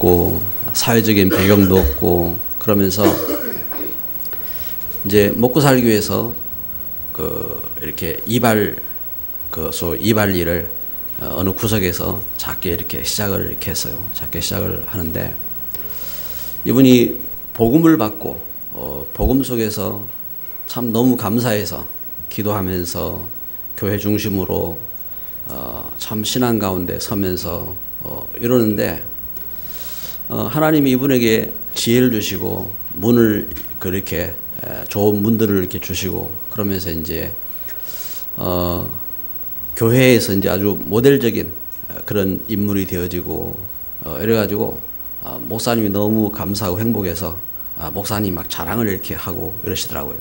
없고 사회적인 배경도 없고 그러면서 이제 먹고 살기 위해서 이렇게 이발일을 어느 구석에서 작게 이렇게 시작을 이렇게 했어요. 작게 시작을 하는데 이분이 복음을 받고 복음 속에서 참 너무 감사해서 기도하면서 교회 중심으로 참 신앙 가운데 서면서 이러는데 하나님이 이분에게 지혜를 주시고 문을 그렇게 좋은 문들을 이렇게 주시고 그러면서 이제 교회에서 이제 아주 모델적인 그런 인물이 되어지고 이래가지고 목사님이 너무 감사하고 행복해서 목사님 막 자랑을 이렇게 하고 이러시더라고요.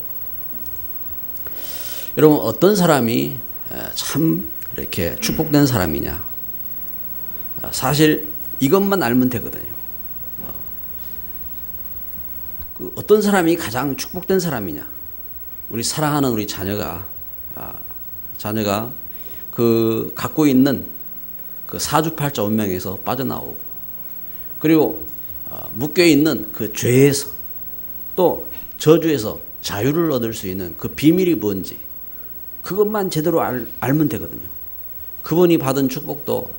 여러분 어떤 사람이 참 이렇게 축복된 사람이냐? 사실 이것만 알면 되거든요. 어떤 사람이 가장 축복된 사람이냐? 우리 사랑하는 우리 자녀가 그 갖고 있는 그 사주팔자 운명에서 빠져나오고 그리고 묶여 있는 그 죄에서 또 저주에서 자유를 얻을 수 있는 그 비밀이 뭔지 그것만 제대로 알면 되거든요. 그분이 받은 축복도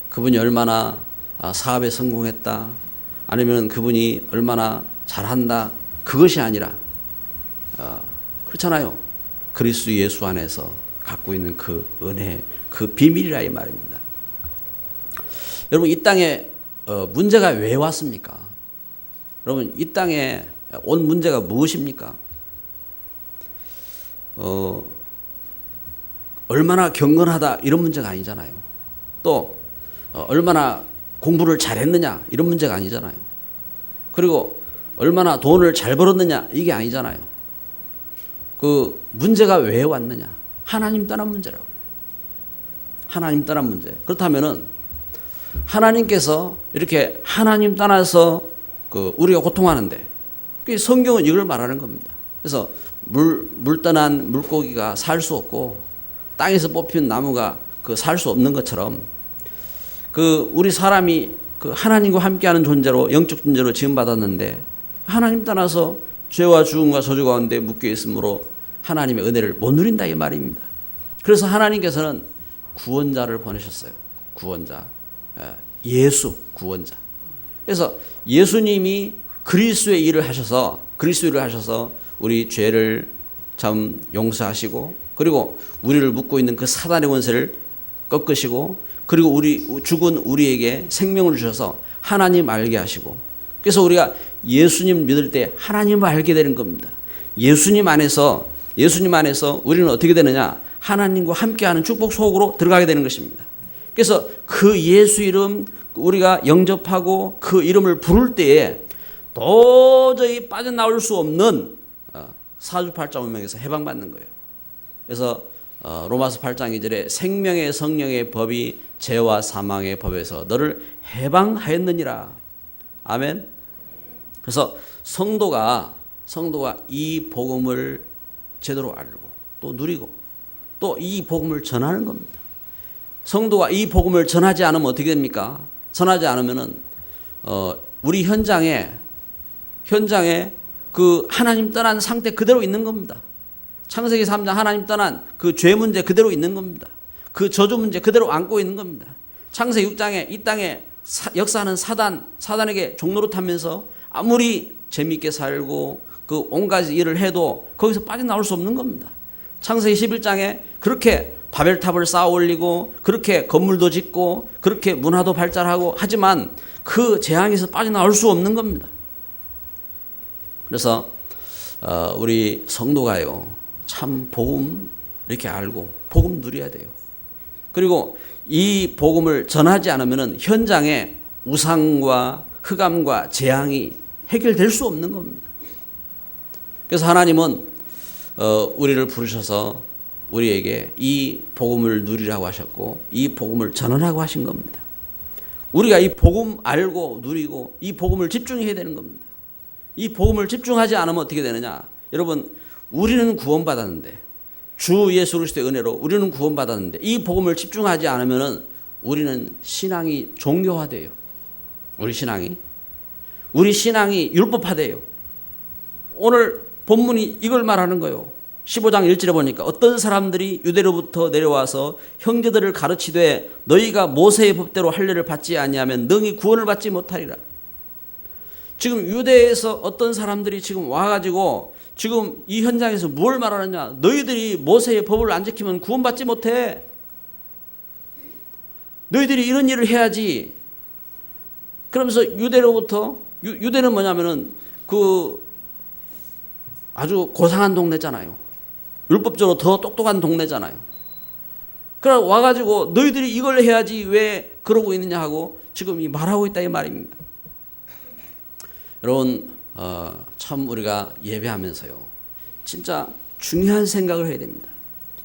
그분이 얼마나 사업에 성공했다 아니면 그분이 얼마나 잘한다 그것이 아니라 그렇잖아요. 그리스도 예수 안에서 갖고 있는 그 은혜 그 비밀이라 이 말입니다. 여러분 이 땅에 문제가 왜 왔습니까? 여러분 이 땅에 온 문제가 무엇입니까? 얼마나 경건하다 이런 문제가 아니잖아요. 또 얼마나 공부를 잘했느냐 이런 문제가 아니잖아요. 그리고 얼마나 돈을 잘 벌었느냐 이게 아니잖아요. 그 문제가 왜 왔느냐? 하나님 떠난 문제라고. 하나님 떠난 문제. 그렇다면은 하나님께서 이렇게 하나님 떠나서 우리가 고통하는데 성경은 이걸 말하는 겁니다. 그래서 물 떠난 물고기가 살 수 없고 땅에서 뽑힌 나무가 살 수 없는 것처럼 우리 사람이 하나님과 함께하는 존재로 영적 존재로 지음받았는데 하나님 떠나서 죄와 죽음과 저주 가운데 묶여 있으므로 하나님의 은혜를 못 누린다 이 말입니다. 그래서 하나님께서는 구원자를 보내셨어요. 구원자. 예수 구원자. 그래서 예수님이 그리스도의 일을 하셔서 우리 죄를 참 용서하시고 그리고 우리를 묶고 있는 그 사단의 원세를 꺾으시고 그리고 죽은 우리에게 생명을 주셔서 하나님 알게 하시고 그래서 우리가 예수님 믿을 때 하나님을 알게 되는 겁니다. 예수님 안에서 우리는 어떻게 되느냐? 하나님과 함께하는 축복 속으로 들어가게 되는 것입니다. 그래서 그 예수 이름 우리가 영접하고 그 이름을 부를 때에 도저히 빠져나올 수 없는 사주팔자 운명에서 해방받는 거예요. 그래서 로마서 8장 2절에 생명의 성령의 법이 죄와 사망의 법에서 너를 해방하였느니라. 아멘. 그래서 성도가 이 복음을 제대로 알고 또 누리고 또 이 복음을 전하는 겁니다. 성도가 이 복음을 전하지 않으면 어떻게 됩니까? 전하지 않으면은 우리 현장에 그 하나님 떠난 상태 그대로 있는 겁니다. 창세기 3장 하나님 떠난 그 죄 문제 그대로 있는 겁니다. 그 저주 문제 그대로 안고 있는 겁니다. 창세기 6장에 이 땅에 역사하는 사단에게 종로로 타면서 아무리 재미있게 살고 그 온갖 일을 해도 거기서 빠져나올 수 없는 겁니다. 창세기 11장에 그렇게 바벨탑을 쌓아 올리고 그렇게 건물도 짓고 그렇게 문화도 발달하고 하지만 그 재앙에서 빠져나올 수 없는 겁니다. 그래서 우리 성도가요 참 복음 이렇게 알고 복음 누려야 돼요. 그리고 이 복음을 전하지 않으면 현장에 우상과 흑암과 재앙이 해결될 수 없는 겁니다. 그래서 하나님은 우리를 부르셔서 우리에게 이 복음을 누리라고 하셨고 이 복음을 전하라고 하신 겁니다. 우리가 이 복음 알고 누리고 이 복음을 집중해야 되는 겁니다. 이 복음을 집중하지 않으면 어떻게 되느냐? 여러분 우리는 구원받았는데 주 예수 그리스도의 은혜로 우리는 구원받았는데 이 복음을 집중하지 않으면 우리는 신앙이 종교화돼요. 우리 신앙이 우리 신앙이 율법화돼요. 오늘 본문이 이걸 말하는 거예요. 15장 1절에 보니까 어떤 사람들이 유대로부터 내려와서 형제들을 가르치되 너희가 모세의 법대로 할례를 받지 아니하면 능히 구원을 받지 못하리라. 지금 유대에서 어떤 사람들이 지금 와가지고 지금 이 현장에서 뭘 말하느냐. 너희들이 모세의 법을 안 지키면 구원받지 못해. 너희들이 이런 일을 해야지. 그러면서 유대로부터 유대는 뭐냐면은 그 아주 고상한 동네잖아요. 율법적으로 더 똑똑한 동네잖아요. 그래 와가지고 너희들이 이걸 해야지 왜 그러고 있느냐 하고 지금 이 말하고 있다 이 말입니다. 여러분 참 우리가 예배하면서요 진짜 중요한 생각을 해야 됩니다.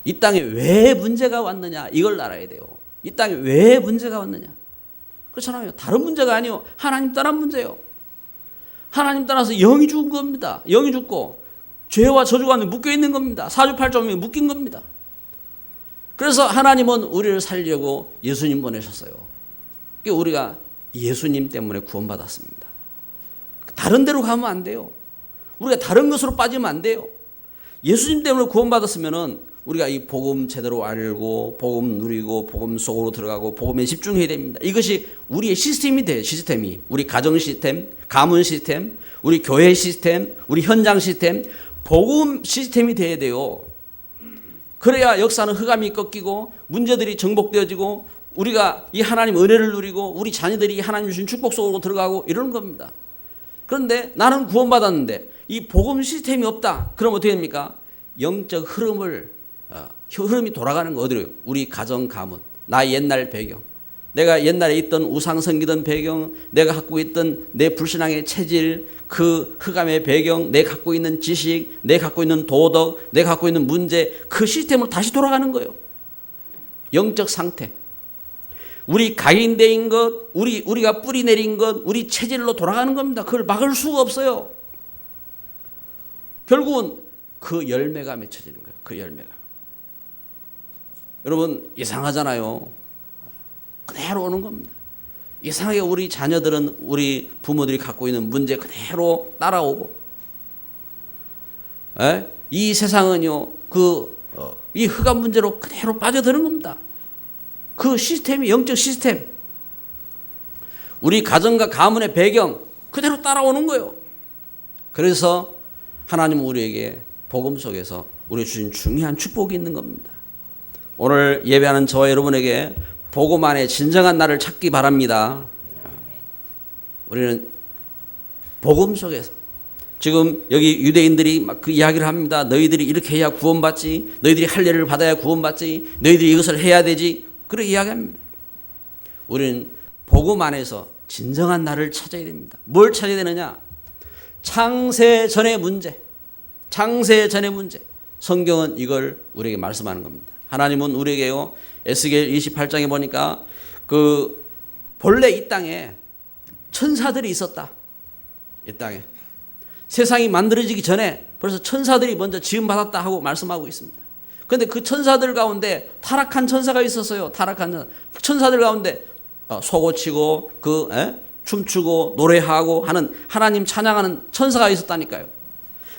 이 땅에 왜 문제가 왔느냐 이걸 알아야 돼요. 이 땅에 왜 문제가 왔느냐. 그렇잖아요. 다른 문제가 아니요. 하나님 떠난 문제예요. 하나님 떠나서 영이 죽은 겁니다. 영이 죽고 죄와 저주 가운데 묶여 있는 겁니다. 사주팔자에 묶인 겁니다. 그래서 하나님은 우리를 살리려고 예수님 보내셨어요. 우리가 예수님 때문에 구원받았습니다. 다른 데로 가면 안 돼요. 우리가 다른 것으로 빠지면 안 돼요. 예수님 때문에 구원받았으면은 우리가 이 복음 제대로 알고 복음 누리고 복음 속으로 들어가고 복음에 집중해야 됩니다. 이것이 우리의 시스템이 돼요. 시스템이. 우리 가정 시스템, 가문 시스템, 우리 교회 시스템, 우리 현장 시스템, 복음 시스템이 돼야 돼요. 그래야 역사는 흑암이 꺾이고 문제들이 정복되어지고 우리가 이 하나님 은혜를 누리고 우리 자녀들이 하나님 주신 축복 속으로 들어가고 이러는 겁니다. 그런데 나는 구원받았는데 이 복음 시스템이 없다. 그럼 어떻게 됩니까? 영적 흐름이 돌아가는 거 어디로요? 우리 가정 가문, 나의 옛날 배경, 내가 옛날에 있던 우상 섬기던 배경, 내가 갖고 있던 내 불신앙의 체질, 그 흑암의 배경, 내가 갖고 있는 지식, 내가 갖고 있는 도덕, 내가 갖고 있는 문제, 그 시스템으로 다시 돌아가는 거예요. 영적 상태. 우리 각인된 것, 우리가 뿌리 내린 것, 우리 체질로 돌아가는 겁니다. 그걸 막을 수가 없어요. 결국은 그 열매가 맺혀지는 거예요. 그 열매가. 여러분 이상하잖아요. 그대로 오는 겁니다. 이상하게 우리 자녀들은 우리 부모들이 갖고 있는 문제 그대로 따라오고, 이 세상은요 이 흑암 문제로 그대로 빠져드는 겁니다. 그 시스템이 영적 시스템, 우리 가정과 가문의 배경 그대로 따라오는 거예요. 그래서 하나님은 우리에게 복음 속에서 우리 주신 중요한 축복이 있는 겁니다. 오늘 예배하는 저와 여러분에게 복음 안에 진정한 나를 찾기 바랍니다. 우리는 복음 속에서 지금 여기 유대인들이 막 그 이야기를 합니다. 너희들이 이렇게 해야 구원받지, 너희들이 할례를 받아야 구원받지, 너희들이 이것을 해야 되지, 그렇게 이야기합니다. 우리는 복음 안에서 진정한 나를 찾아야 됩니다. 뭘 찾아야 되느냐? 창세 전의 문제, 창세 전의 문제. 성경은 이걸 우리에게 말씀하는 겁니다. 하나님은 우리에게요 에스겔 28장에 보니까 그 본래 이 땅에 천사들이 있었다. 이 땅에 세상이 만들어지기 전에 벌써 천사들이 먼저 지음받았다 하고 말씀하고 있습니다. 그런데 그 천사들 가운데 타락한 천사가 있었어요. 타락한 천사들 가운데 소고치고 춤추고 노래하고 하는 하나님 찬양하는 천사가 있었다니까요.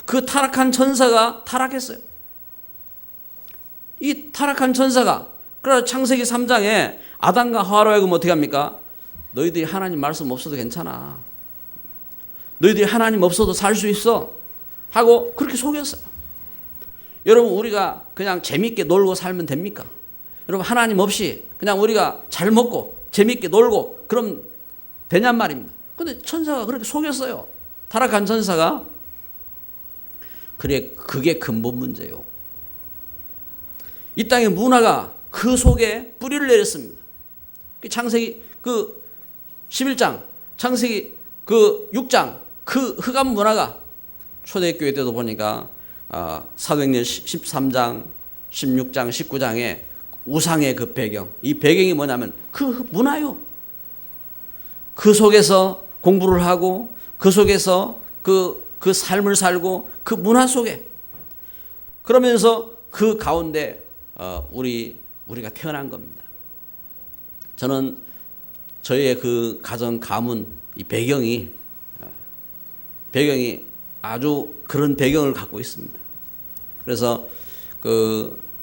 그 타락한 천사가 타락했어요. 이 타락한 천사가 그래서 창세기 3장에 아담과 하와로 하여금 어떻게 합니까? 너희들이 하나님 말씀 없어도 괜찮아. 너희들이 하나님 없어도 살 수 있어. 하고 그렇게 속였어요. 여러분 우리가 그냥 재밌게 놀고 살면 됩니까? 여러분 하나님 없이 그냥 우리가 잘 먹고 재밌게 놀고 그럼 되냔 말입니다. 근데 천사가 그렇게 속였어요. 타락한 천사가. 그래 그게 근본 문제예요. 이 땅의 문화가 그 속에 뿌리를 내렸습니다. 창세기 11장, 창세기 6장 그 흑암 문화가 초대교회 때도 보니까 사도행전 13장, 16장, 19장에 우상의 그 배경, 이 배경이 뭐냐면 그 문화요. 그 속에서 공부를 하고 그 속에서 그 삶을 살고 그 문화 속에 그러면서 그 가운데 우리가 태어난 겁니다. 저는 저희의 그 가정 가문 이 배경이 배경이 아주 그런 배경을 갖고 있습니다. 그래서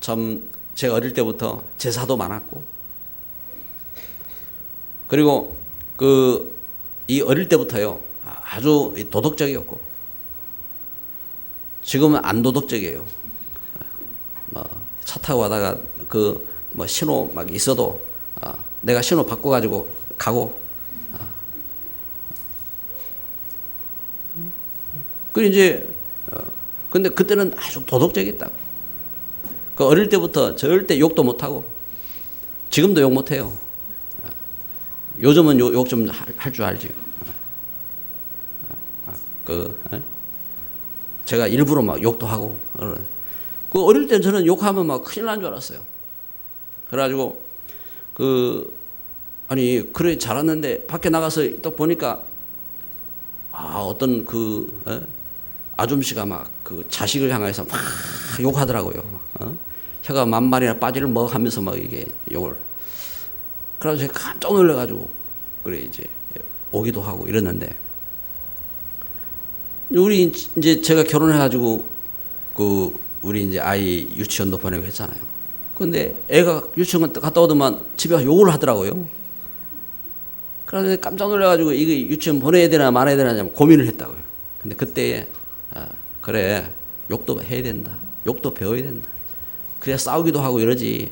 참 제가 어릴 때부터 제사도 많았고, 그리고 이 어릴 때부터요 아주 도덕적이었고, 지금은 안 도덕적이에요. 차 타고 가다가 신호 막 있어도 내가 신호 바꿔가지고 가고, 근데 그때는 아주 도덕적이었다고. 어릴 때부터 절대 욕도 못하고, 지금도 욕 못해요. 요즘은 욕 좀 할 줄 알지요. 제가 일부러 막 욕도 하고. 어릴 때 저는 욕하면 막 큰일 난 줄 알았어요. 그래가지고, 그래, 잘했는데, 밖에 나가서 딱 보니까, 어떤 아줌씨가 막 자식을 향해서 막 욕하더라고요. 혀가 만마리나 빠지를 뭐 하면서 막 이게 욕을. 그래서 제가 깜짝 놀라가지고, 그래, 이제 오기도 하고 이랬는데, 우리 이제 제가 결혼해가지고, 우리 이제 아이 유치원도 보내고 했잖아요. 근데 애가 유치원 갔다 오더만 집에 와서 욕을 하더라고요. 그래서 깜짝 놀라가지고 이거 유치원 보내야 되나 말아야 되나 고민을 했다고요. 근데 그때 그래, 욕도 해야 된다. 욕도 배워야 된다. 그래야 싸우기도 하고 이러지.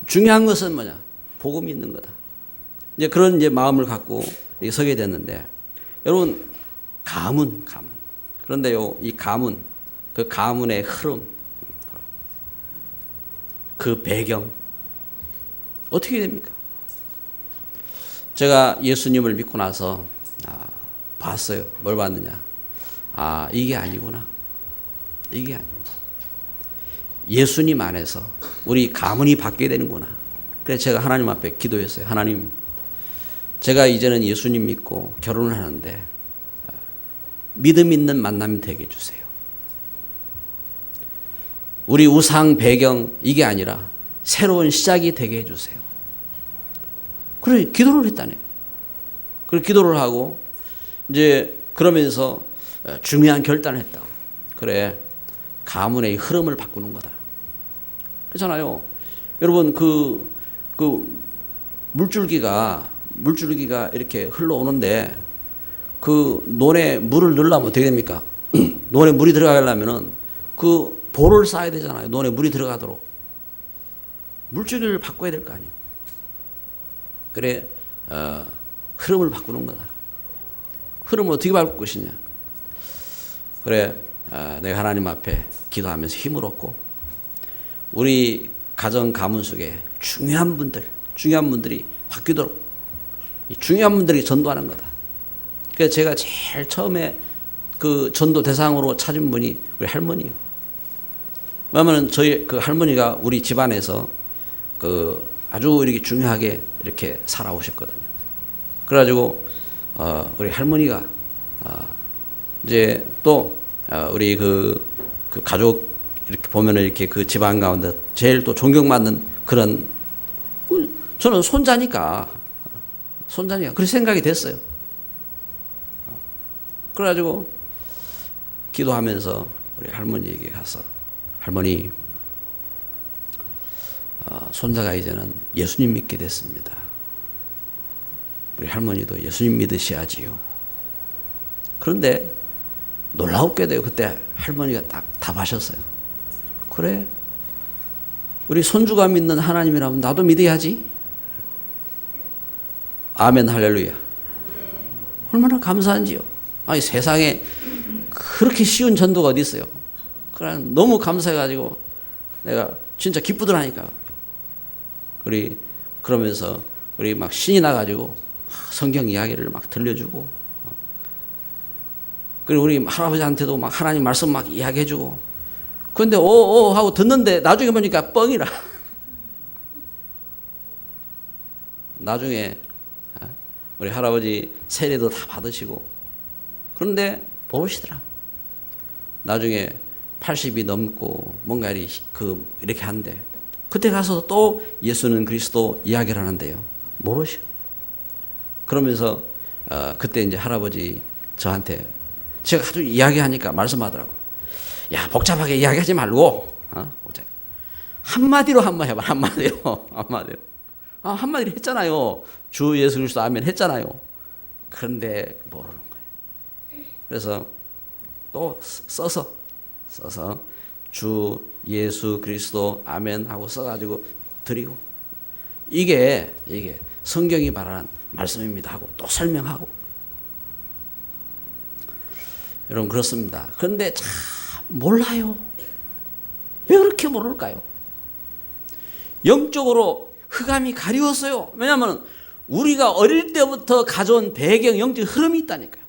중요한 것은 뭐냐? 복음이 있는 거다. 이제 그런 이제 마음을 갖고 서게 됐는데, 여러분, 가문. 그런데요, 이 가문, 그 가문의 흐름, 그 배경, 어떻게 됩니까? 제가 예수님을 믿고 나서 봤어요. 뭘 봤느냐? 이게 아니구나. 이게 아니구나. 예수님 안에서 우리 가문이 바뀌게 되는구나. 그래서 제가 하나님 앞에 기도했어요. 하나님, 제가 이제는 예수님 믿고 결혼을 하는데 믿음 있는 만남이 되게 해주세요. 우리 우상 배경 이게 아니라 새로운 시작이 되게 해주세요. 그래, 기도를 했다니까. 그래, 기도를 하고 이제 그러면서 중요한 결단을 했다고. 그래, 가문의 흐름을 바꾸는 거다. 그렇잖아요. 여러분, 물줄기가 이렇게 흘러오는데 논에 물을 넣으려면 어떻게 됩니까? 논에 물이 들어가려면은 볼을 쌓아야 되잖아요. 논에 물이 들어가도록. 물줄기를 바꿔야 될 거 아니에요. 그래, 흐름을 바꾸는 거다. 흐름을 어떻게 바꿀 것이냐. 그래, 내가 하나님 앞에 기도하면서 힘을 얻고, 우리 가정 가문 속에 중요한 분들이 바뀌도록, 중요한 분들이 전도하는 거다. 그래서 제가 제일 처음에 전도 대상으로 찾은 분이 우리 할머니예요. 왜냐하면 저희 할머니가 우리 집안에서 아주 이렇게 중요하게 이렇게 살아오셨거든요. 그래가지고 우리 할머니가 이제 또 우리 가족 이렇게 보면은 이렇게 집안 가운데 제일 또 존경받는 그런, 저는 손자니까 그렇게 생각이 됐어요. 그래가지고 기도하면서 우리 할머니에게 가서, 할머니, 손자가 이제는 예수님 믿게 됐습니다. 우리 할머니도 예수님 믿으셔야지요. 그런데 놀라웠게도요, 그때 할머니가 딱 답하셨어요. 그래, 우리 손주가 믿는 하나님이라면 나도 믿어야지. 아멘, 할렐루야. 얼마나 감사한지요. 세상에 그렇게 쉬운 전도가 어디 있어요. 그래, 너무 감사해가지고 내가 진짜 기쁘더라니까. 그러면서 우리 막 신이 나가지고 성경 이야기를 막 들려주고, 그리고 우리 할아버지한테도 막 하나님 말씀 막 이야기해주고. 그런데 오 하고 듣는데 나중에 보니까 뻥이라. 나중에 우리 할아버지 세례도 다 받으시고, 그런데 모르시더라. 나중에 80이 넘고 뭔가 이렇게 하는데, 그때 가서 또 예수는 그리스도 이야기를 하는데요, 모르셔. 그러면서 그때 이제 할아버지 저한테 제가 아주 이야기하니까 말씀하더라고. 야, 복잡하게 이야기하지 말고 한마디로 한번 해봐. 한마디로. 한마디로 했잖아요. 주 예수 그리스도 아멘 했잖아요. 그런데 모르는 거예요. 그래서 또 써서 주 예수 그리스도 아멘 하고 써가지고 드리고, 이게 성경이 말하는 말씀입니다 하고 또 설명하고. 여러분, 그렇습니다. 그런데 참 몰라요. 왜 그렇게 모를까요? 영적으로 흑암이 가리웠어요. 왜냐하면 우리가 어릴 때부터 가져온 배경, 영적 흐름이 있다니까요.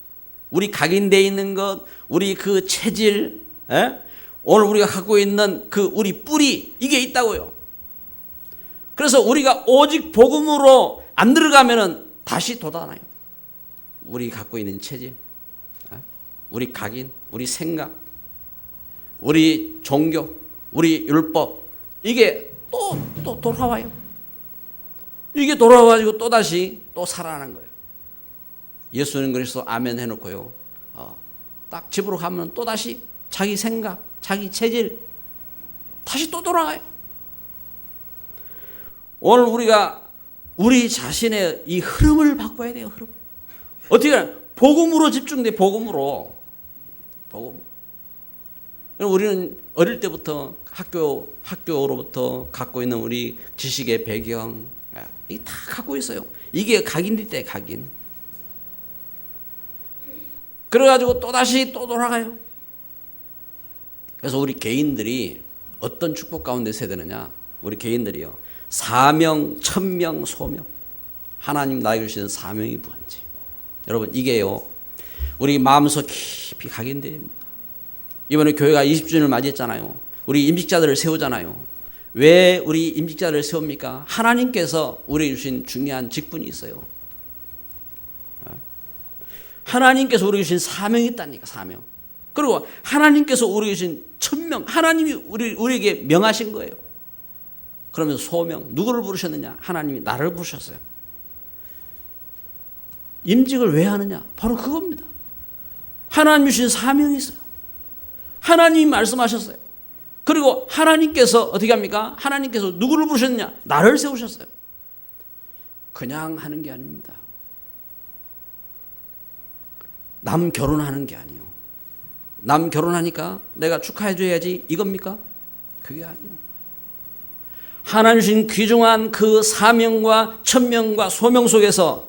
우리 각인되어 있는 것, 우리 그 체질, 오늘 우리가 갖고 있는 그 우리 뿌리, 이게 있다고요. 그래서 우리가 오직 복음으로 안 들어가면은 다시 돋아나요. 우리 갖고 있는 체질, 우리 각인, 우리 생각, 우리 종교, 우리 율법, 이게 또 돌아와요. 이게 돌아와가지고 또다시 또 살아나는 거예요. 예수님 그리스도 아멘 해놓고요. 딱 집으로 가면 또다시 자기 생각, 자기 체질, 다시 또 돌아가요. 오늘 우리가 우리 자신의 이 흐름을 바꿔야 돼요. 흐름. 어떻게 하냐? 복음으로 집중돼. 복음. 우리는 어릴 때부터 학교로부터 갖고 있는 우리 지식의 배경, 이게 다 갖고 있어요. 이게 각인일 때 각인. 그래가지고 또다시 또 돌아가요. 그래서 우리 개인들이 어떤 축복 가운데 서야 되느냐? 우리 개인들이요, 사명, 천명, 소명. 하나님 나에게 주시는 사명이 뭔지. 여러분, 이게요, 우리 마음속 깊이 각인됩니다. 이번에 교회가 20주년을 맞이했잖아요. 우리 임직자들을 세우잖아요. 왜 우리 임직자를 세웁니까? 하나님께서 우리에게 주신 중요한 직분이 있어요. 하나님께서 우리에게 주신 사명이 있다니까, 사명. 그리고 하나님께서 우리에게 주신 천명, 하나님이 우리에게 명하신 거예요. 그러면 소명, 누구를 부르셨느냐? 하나님이 나를 부르셨어요. 임직을 왜 하느냐? 바로 그겁니다. 하나님이 주신 사명이 있어요. 하나님이 말씀하셨어요. 그리고 하나님께서 어떻게 합니까? 하나님께서 누구를 부르셨느냐? 나를 세우셨어요. 그냥 하는 게 아닙니다. 남 결혼하는 게 아니에요. 남 결혼하니까 내가 축하해 줘야지, 이겁니까? 그게 아니에요. 하나님 주신 귀중한 그 사명과 천명과 소명 속에서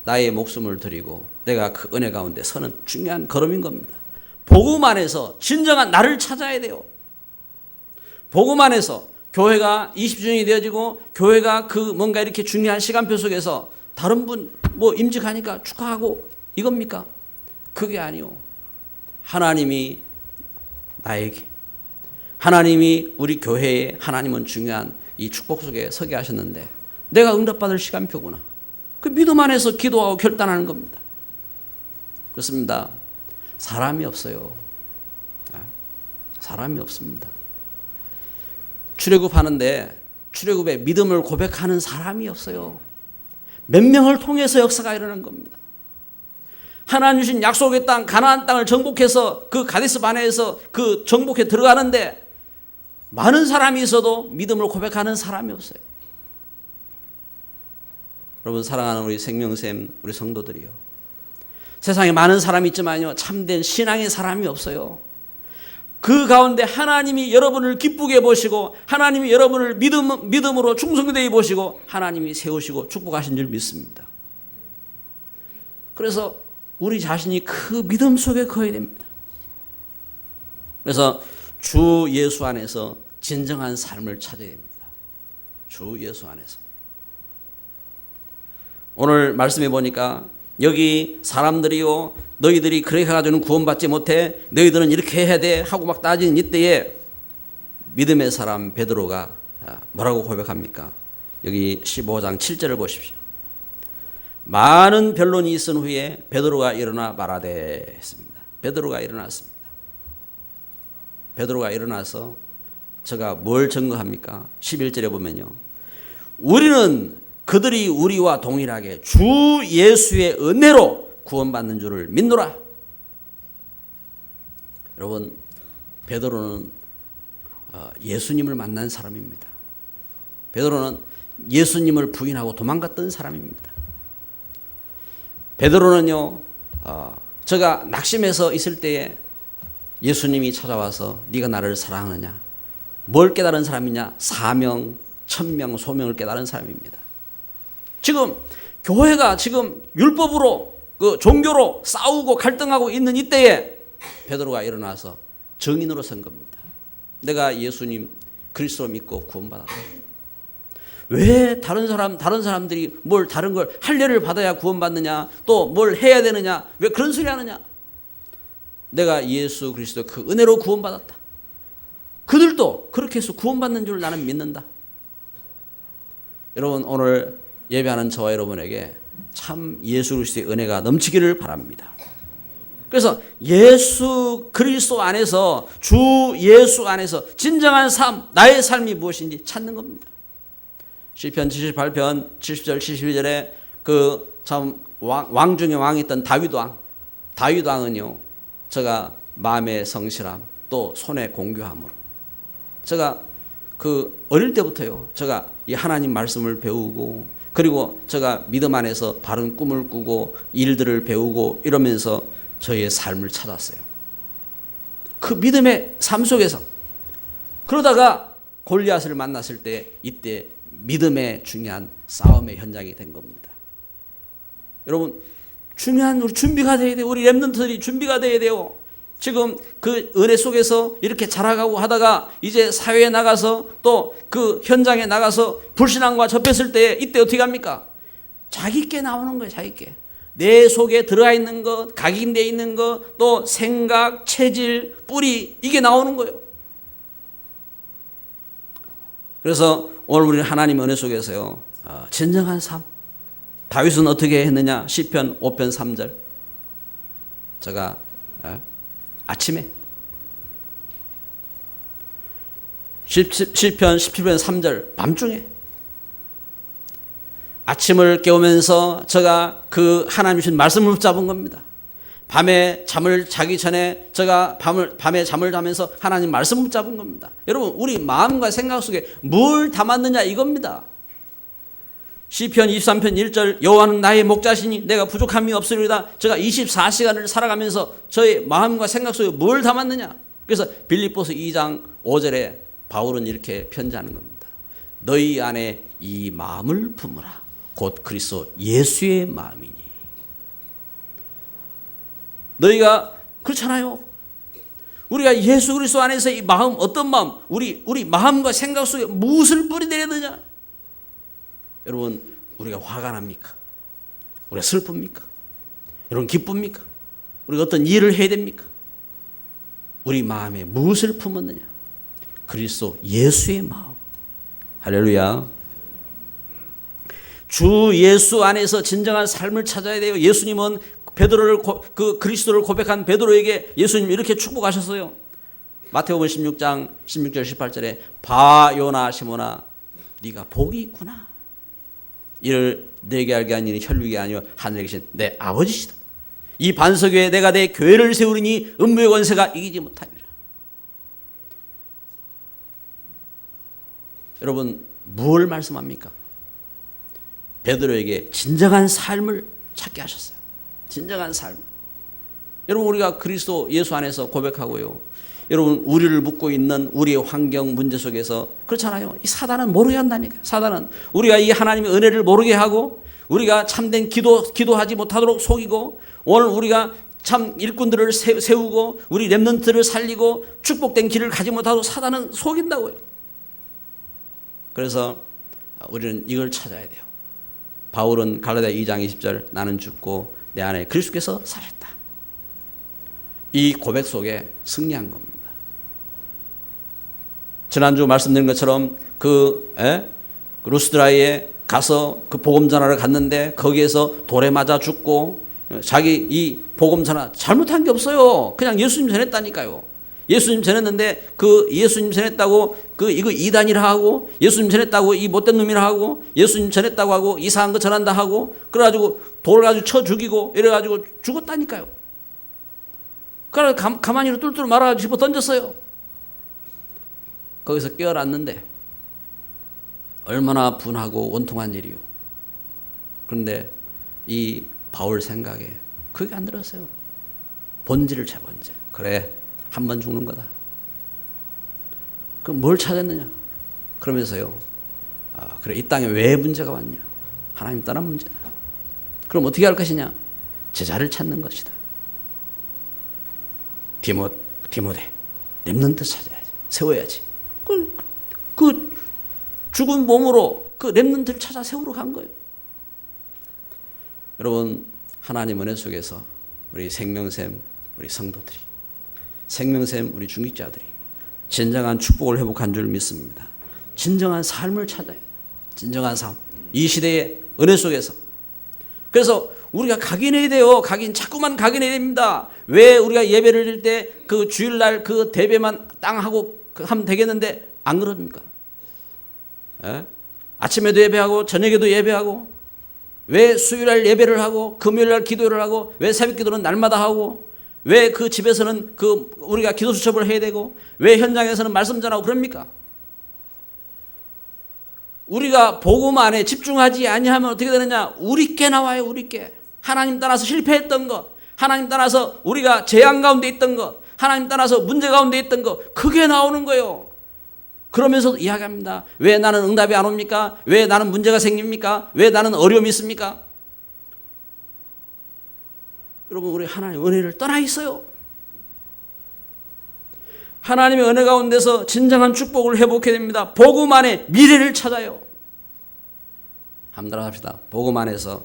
나의 목숨을 드리고 내가 그 은혜 가운데 서는 중요한 걸음인 겁니다. 복음 안에서 진정한 나를 찾아야 돼요. 복음 안에서 교회가 20주년이 되어지고 교회가 그 뭔가 이렇게 중요한 시간표 속에서 다른 분 뭐 임직하니까 축하하고 이겁니까? 그게 아니요. 하나님이 나에게, 하나님이 우리 교회에, 하나님은 중요한 이 축복 속에 서게 하셨는데 내가 응답받을 시간표구나. 그 믿음 안에서 기도하고 결단하는 겁니다. 그렇습니다. 사람이 없어요. 사람이 없습니다. 출애굽하는데 출애굽의 믿음을 고백하는 사람이 없어요. 몇 명을 통해서 역사가 일어난 겁니다. 하나님 주신 약속의 땅, 가나안 땅을 정복해서 그 가데스 바네에서 그 정복해 들어가는데 많은 사람이 있어도 믿음을 고백하는 사람이 없어요. 여러분, 사랑하는 우리 생명샘, 우리 성도들이요, 세상에 많은 사람이 있지만요, 참된 신앙의 사람이 없어요. 그 가운데 하나님이 여러분을 기쁘게 보시고 하나님이 여러분을 믿음으로 충성되게 보시고 하나님이 세우시고 축복하신 줄 믿습니다. 그래서 우리 자신이 그 믿음 속에 커야 됩니다. 그래서 주 예수 안에서 진정한 삶을 찾아야 됩니다. 주 예수 안에서. 오늘 말씀해 보니까 여기 사람들이요, 너희들이 그렇게 해가지고는 구원받지 못해, 너희들은 이렇게 해야 돼 하고 막 따지는 이때에 믿음의 사람 베드로가 뭐라고 고백합니까? 여기 15장 7절을 보십시오. 많은 변론이 있은 후에 베드로가 일어나 말하되 했습니다. 베드로가 일어났습니다. 베드로가 일어나서 저가 뭘 증거합니까? 11절에 보면요, 우리는 그들이 우리와 동일하게 주 예수의 은혜로 구원받는 줄을 믿노라. 여러분, 베드로는 예수님을 만난 사람입니다. 베드로는 예수님을 부인하고 도망갔던 사람입니다. 베드로는요, 제가 낙심해서 있을 때에 예수님이 찾아와서 네가 나를 사랑하느냐, 뭘 깨달은 사람이냐? 사명, 천명, 소명을 깨달은 사람입니다. 지금 교회가 지금 율법으로 그 종교로 싸우고 갈등하고 있는 이때에 베드로가 일어나서 증인으로 선 겁니다. 내가 예수님 그리스도 믿고 구원받았다. 왜 다른 사람들이 뭘 다른 걸 할례를 받아야 구원받느냐, 또 뭘 해야 되느냐, 왜 그런 소리 하느냐? 내가 예수 그리스도 그 은혜로 구원받았다. 그들도 그렇게 해서 구원받는 줄 나는 믿는다. 여러분, 오늘 예배하는 저와 여러분에게 참 예수 그리스도의 은혜가 넘치기를 바랍니다. 그래서 예수 그리스도 안에서, 주 예수 안에서 진정한 삶, 나의 삶이 무엇인지 찾는 겁니다. 시편 78편 70절 72절에 그 참 왕 중에 왕이었던 다윗 왕은요, 제가 마음의 성실함 또 손의 공교함으로, 제가 그 어릴 때부터요, 제가 이 하나님 말씀을 배우고, 그리고 제가 믿음 안에서 바른 꿈을 꾸고 일들을 배우고 이러면서 저의 삶을 찾았어요. 그 믿음의 삶 속에서 그러다가 골리앗을 만났을 때, 이때 믿음의 중요한 싸움의 현장이 된 겁니다. 여러분, 중요한 우리 준비가 돼야 돼요. 우리 렘넌트들이 준비가 돼야 돼요. 지금 그 은혜 속에서 이렇게 자라가고 하다가 이제 사회에 나가서 또 그 현장에 나가서 불신앙과 접했을 때 이때 어떻게 합니까? 자기께 나오는 거예요. 자기께. 내 속에 들어가 있는 것, 각인되어 있는 것, 또 생각, 체질, 뿌리, 이게 나오는 거예요. 그래서 오늘 우리는 하나님 은혜 속에서요, 진정한 삶. 다윗은 어떻게 했느냐? 시편 5편 3절. 제가 아침에 시편 17편 3절 밤중에 아침을 깨우면서 제가 그 하나님 주신 말씀을 붙잡은 겁니다. 밤에 잠을 자기 전에 제가 밤에 잠을 자면서 하나님 말씀을 붙잡은 겁니다. 여러분, 우리 마음과 생각 속에 뭘 담았느냐 이겁니다. 시편 23편 1절, 여호와는 나의 목자시니 내가 부족함이 없으리로다. 제가 24시간을 살아가면서 저의 마음과 생각 속에 뭘 담았느냐. 그래서 빌립보서 2장 5절에 바울은 이렇게 편지하는 겁니다. 너희 안에 이 마음을 품으라. 곧 그리스도 예수의 마음이니. 너희가 그렇잖아요. 우리가 예수 그리스도 안에서 이 마음, 어떤 마음, 우리 마음과 생각 속에 무엇을 뿌리내야 되느냐? 여러분, 우리가 화가 납니까? 우리가 슬픕니까? 여러분, 기쁩니까? 우리가 어떤 일을 해야 됩니까? 우리 마음에 무엇을 품었느냐? 그리스도 예수의 마음. 할렐루야. 주 예수 안에서 진정한 삶을 찾아야 돼요. 예수님은 베드로를 그 그리스도를 고백한 베드로에게 예수님 이렇게 축복하셨어요. 마태복음 16장 16절 18절에 바 요나 시몬아 네가 복이 있구나. 이를 내게 알게 한 이는 혈육이 아니요 하늘에 계신 내 아버지시다. 이 반석 위에 내가 내 교회를 세우리니 음부의 권세가 이기지 못하리라. 여러분, 무엇을 말씀합니까? 베드로에게 진정한 삶을 찾게 하셨어요. 진정한 삶. 여러분, 우리가 그리스도 예수 안에서 고백하고요, 여러분, 우리를 묶고 있는 우리의 환경 문제 속에서 그렇잖아요. 이 사단은 모르게 한다니까요. 사단은 우리가 이 하나님의 은혜를 모르게 하고, 우리가 참된 기도하지 못하도록 속이고, 오늘 우리가 참 일꾼들을 세우고 우리 렘넌트를 살리고 축복된 길을 가지 못하도록 사단은 속인다고요. 그래서 우리는 이걸 찾아야 돼요. 바울은 갈라디아 2장 20절 나는 죽고 내 안에 그리스도께서 사셨다. 이 고백 속에 승리한 겁니다. 지난주 말씀드린 것처럼 그 루스드라에 가서 그 복음 전하러 갔는데 거기에서 돌에 맞아 죽고, 자기 이 복음 전하 잘못한 게 없어요. 그냥 예수님 전했다니까요. 예수님 전했는데 그 예수님 전했다고 이거 이단이라 하고, 예수님 전했다고 이 못된 놈이라 하고, 예수님 전했다고 하고 이상한 거 전한다 하고, 그래가지고 돌을 가지고 쳐 죽이고 이래가지고 죽었다니까요. 그래 가만히 뚫뚫 말아가지고 집어 던졌어요. 거기서 깨어났는데 얼마나 분하고 원통한 일이요. 그런데 이 바울 생각에 그게 안 들었어요. 본질을 찾아. 본질. 그래, 한 번 죽는 거다. 그럼 뭘 찾았느냐? 그러면서요, 그래, 이 땅에 왜 문제가 왔냐? 하나님 떠난 문제다. 그럼 어떻게 할 것이냐? 제자를 찾는 것이다. 디모데, 렘넌트 찾아야지. 세워야지. 그 죽은 몸으로 그 렘넌트를 찾아 세우러 간 거예요. 여러분, 하나님 은혜 속에서 우리 생명샘, 우리 성도들이, 생명샘, 우리 중직자들이 진정한 축복을 회복한 줄 믿습니다. 진정한 삶을 찾아요. 진정한 삶. 이 시대의 은혜 속에서. 그래서 우리가 각인해야 돼요. 자꾸만 각인해야 됩니다. 왜 우리가 예배를 드릴 때 그 주일날 그 대배만 땅 하고 하면 되겠는데 안 그럽니까? 예? 아침에도 예배하고 저녁에도 예배하고, 왜 수요일날 예배를 하고 금요일날 기도를 하고, 왜 새벽기도는 날마다 하고, 왜 그 집에서는 그 우리가 기도 수첩을 해야 되고, 왜 현장에서는 말씀 전하고 그럽니까? 우리가 복음 안에 집중하지 아니하면 어떻게 되느냐? 우리께 나와요. 우리께. 하나님 따라서 실패했던 것, 하나님 따라서 우리가 재앙 가운데 있던 것, 하나님 따라서 문제 가운데 있던 것, 그게 나오는 거예요. 그러면서 이야기합니다. 왜 나는 응답이 안 옵니까? 왜 나는 문제가 생깁니까? 왜 나는 어려움이 있습니까? 여러분, 우리 하나님의 은혜를 떠나 있어요. 하나님의 은혜 가운데서 진정한 축복을 회복해야 됩니다. 복음 안에 미래를 찾아요. 한번 따라합시다. 복음 안에서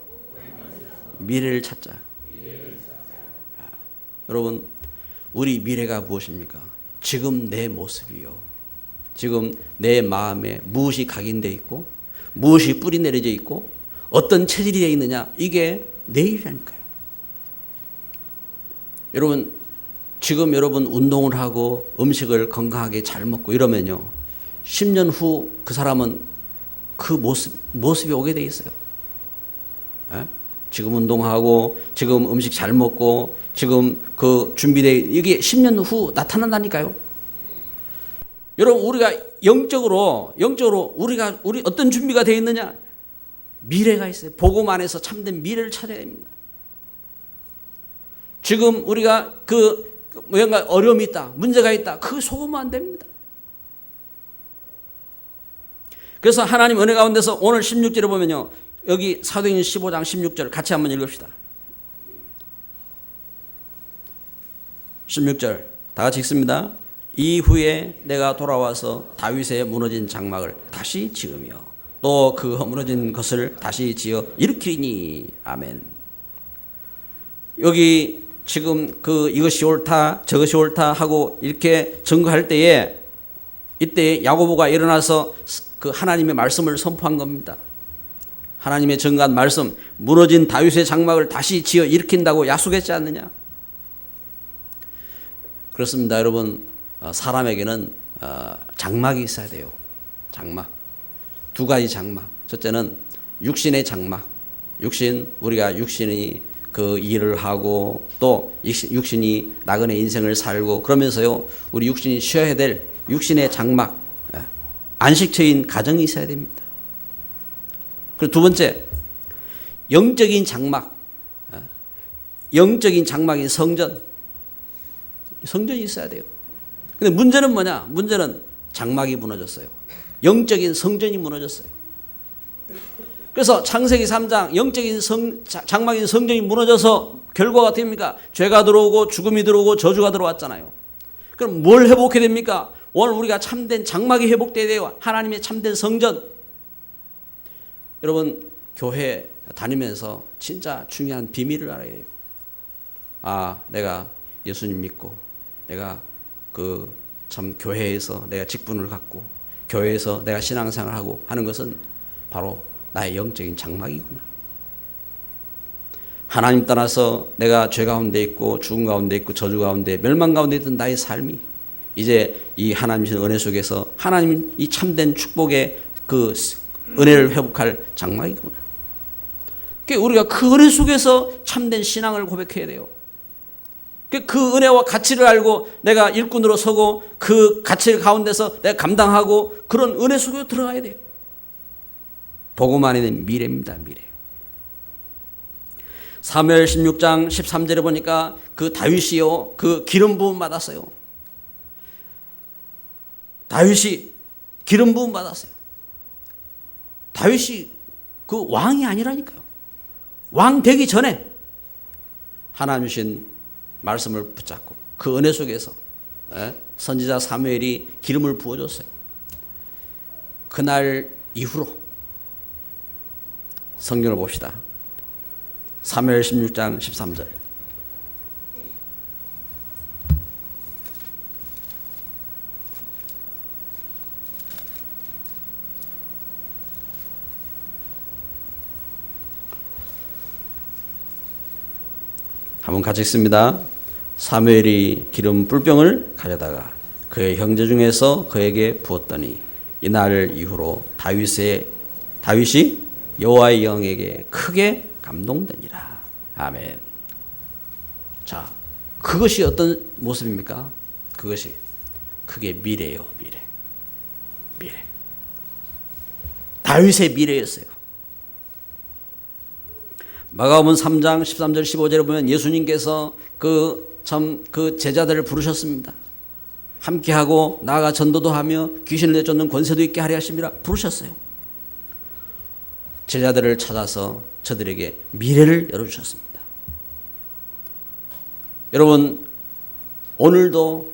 미래를 찾자. 여러분, 우리 미래가 무엇입니까? 지금 내 모습이요. 지금 내 마음에 무엇이 각인되어 있고, 무엇이 뿌리 내려져 있고, 어떤 체질이 되어 있느냐, 이게 내일이라니까요. 여러분, 지금 여러분 운동을 하고 음식을 건강하게 잘 먹고 이러면요, 10년 후 그 사람은 그 모습이 오게 돼 있어요. 에? 지금 운동하고, 지금 음식 잘 먹고, 지금 그 이게 10년 후 나타난다니까요. 여러분, 우리가 영적으로 우리 어떤 준비가 되어 있느냐? 미래가 있어요. 복음 안에서 참된 미래를 찾아야 됩니다. 지금 우리가 뭔가 어려움이 있다, 문제가 있다, 그거 속으면 안 됩니다. 그래서 하나님 은혜 가운데서 오늘 16절에 보면요, 여기 사도행전 15장 16절 같이 한번 읽읍시다. 16절 다 같이 읽습니다. 이후에 내가 돌아와서 다윗의 무너진 장막을 다시 지으며 또 그 허물어진 것을 다시 지어 일으키니. 아멘. 여기 지금 이것이 옳다 저것이 옳다 하고 이렇게 증거할 때에, 이때 야고보가 일어나서 그 하나님의 말씀을 선포한 겁니다. 하나님의 증거한 말씀, 무너진 다윗의 장막을 다시 지어 일으킨다고 약속했지 않느냐? 그렇습니다. 여러분, 사람에게는 장막이 있어야 돼요. 장막. 두 가지 장막. 첫째는 육신의 장막. 우리가 육신이 그 일을 하고 또 육신이 나그네 인생을 살고 그러면서요, 우리 육신이 쉬어야 될 육신의 장막, 안식처인 가정이 있어야 됩니다. 그리고 두 번째, 영적인 장막. 영적인 장막인 성전이 있어야 돼요. 근데 문제는 뭐냐? 문제는 장막이 무너졌어요. 영적인 성전이 무너졌어요. 그래서 창세기 3장 영적인 장막인 성전이 무너져서 결과가 됩니까? 죄가 들어오고 죽음이 들어오고 저주가 들어왔잖아요. 그럼 뭘 회복해야 됩니까? 오늘 우리가 참된 장막이 회복돼야 돼요. 하나님의 참된 성전. 여러분, 교회 다니면서 진짜 중요한 비밀을 알아야 돼요. 내가 예수님 믿고, 내가 참 교회에서 내가 직분을 갖고, 교회에서 내가 신앙생활하고 하는 것은 바로 나의 영적인 장막이구나. 하나님 떠나서 내가 죄 가운데 있고 죽음 가운데 있고 저주 가운데 멸망 가운데 있던 나의 삶이 이제 이 하나님의 은혜 속에서 하나님 이 참된 축복의 그 은혜를 회복할 장막이구나. 우리가 그 은혜 속에서 참된 신앙을 고백해야 돼요. 그 은혜와 가치를 알고 내가 일꾼으로 서고 그 가치 가운데서 내가 감당하고 그런 은혜 속에 들어가야 돼요. 복음 안에는 미래입니다. 미래. 사무엘 16장 13절에 보니까 그 다윗이요, 그 기름 부음 받았어요. 다윗이 기름 부음 받았어요. 다윗이 그 왕이 아니라니까요. 왕 되기 전에 하나님 주신 말씀을 붙잡고 그 은혜 속에서 선지자 사무엘이 기름을 부어줬어요. 그날 이후로 성경을 봅시다. 사무엘 16장 13절. 한번 같이 읽습니다. 사무엘이 기름 뿔병을 가져다가 그의 형제 중에서 그에게 부었더니 이날 이후로 다윗이 여호와의 영에게 크게 감동되니라. 아멘. 자, 그것이 어떤 모습입니까? 그게 미래예요. 미래. 다윗의 미래였어요. 마가복음 3장 13절 15절에 보면 예수님께서 그 제자들을 부르셨습니다. 함께하고 나아가 전도도 하며 귀신을 내쫓는 권세도 있게 하려 하심이라 부르셨어요. 제자들을 찾아서 저들에게 미래를 열어주셨습니다. 여러분, 오늘도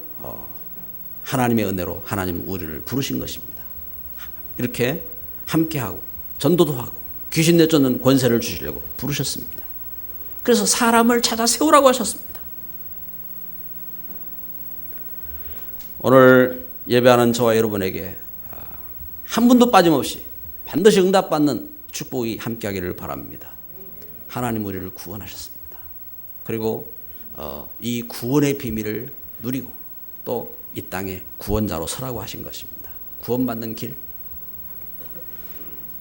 하나님의 은혜로 하나님 우리를 부르신 것입니다. 이렇게 함께하고 전도도 하고 귀신 내쫓는 권세를 주시려고 부르셨습니다. 그래서 사람을 찾아 세우라고 하셨습니다. 오늘 예배하는 저와 여러분에게 한 분도 빠짐없이 반드시 응답받는 축복이 함께하기를 바랍니다. 하나님 우리를 구원하셨습니다. 그리고 이 구원의 비밀을 누리고 또 이 땅에 구원자로 서라고 하신 것입니다. 구원받는 길.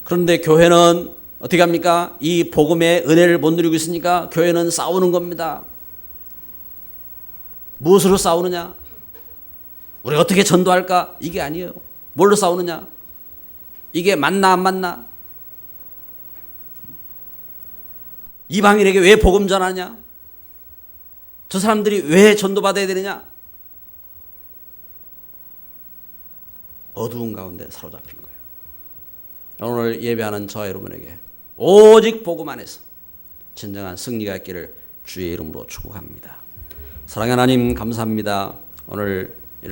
그런데 교회는 어떻게 합니까? 이 복음의 은혜를 못 누리고 있으니까 교회는 싸우는 겁니다. 무엇으로 싸우느냐? 우리가 어떻게 전도할까? 이게 아니에요. 뭘로 싸우느냐? 이게 맞나 안 맞나? 이방인에게 왜 복음 전하냐? 저 사람들이 왜 전도받아야 되느냐? 어두운 가운데 사로잡힌 거예요. 오늘 예배하는 저와 여러분에게 오직 복음 안에서 진정한 승리가 있기를 주의 이름으로 축복합니다. 사랑하는 하나님 감사합니다. 오늘